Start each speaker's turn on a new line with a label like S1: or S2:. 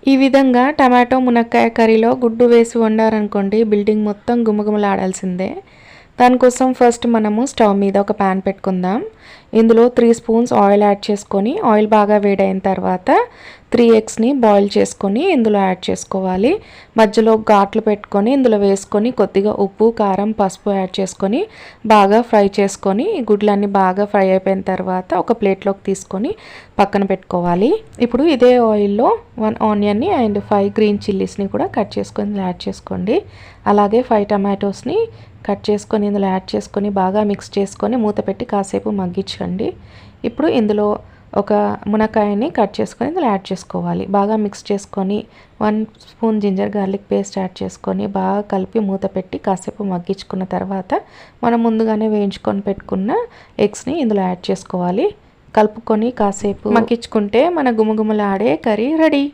S1: ఈ విధంగా టమాటో మునక్కాయ కర్రీలో గుడ్డు వేసి వండారనుకోండి బిల్డింగ్ మొత్తం గుమగుమలాడాల్సిందే. దానికోసం ఫస్ట్ మనము స్టవ్ మీద ఒక ప్యాన్ పెట్టుకుందాం. ఇందులో 3 స్పూన్స్ ఆయిల్ యాడ్ చేసుకొని ఆయిల్ బాగా వేడైన తర్వాత 3 ఎగ్స్ని బాయిల్ చేసుకొని ఇందులో యాడ్ చేసుకోవాలి. మధ్యలో ఘాట్లు పెట్టుకొని ఇందులో వేసుకొని కొద్దిగా ఉప్పు, కారం, పసుపు యాడ్ చేసుకొని బాగా ఫ్రై చేసుకొని ఈ గుడ్లన్నీ బాగా ఫ్రై అయిపోయిన తర్వాత ఒక ప్లేట్లోకి తీసుకొని పక్కన పెట్టుకోవాలి. ఇప్పుడు ఇదే ఆయిల్లో 1 ఆనియన్ని అండ్ 5 గ్రీన్ చిల్లీస్ని కూడా కట్ చేసుకొని యాడ్ చేసుకోండి. అలాగే 5 టమాటోస్ని కట్ చేసుకొని ఇందులో యాడ్ చేసుకొని బాగా మిక్స్ చేసుకొని మూత పెట్టి కాసేపు మగ్గించండి. ఇప్పుడు ఇందులో ఒక మునక్కాయని కట్ చేసుకొని ఇందులో యాడ్ చేసుకోవాలి. బాగా మిక్స్ చేసుకొని 1 spoon ginger garlic paste add చేసుకొని బాగా కలిపి మూత పెట్టి కాసేపు మగ్గించుకున్న తర్వాత మనం ముందుగానే వేయించుకొని పెట్టుకున్న ఎగ్స్ని ఇందులో యాడ్ చేసుకోవాలి. కలుపుకొని కాసేపు మగ్గించుకుంటే మన గుమగుమలాడే కర్రీ రెడీ.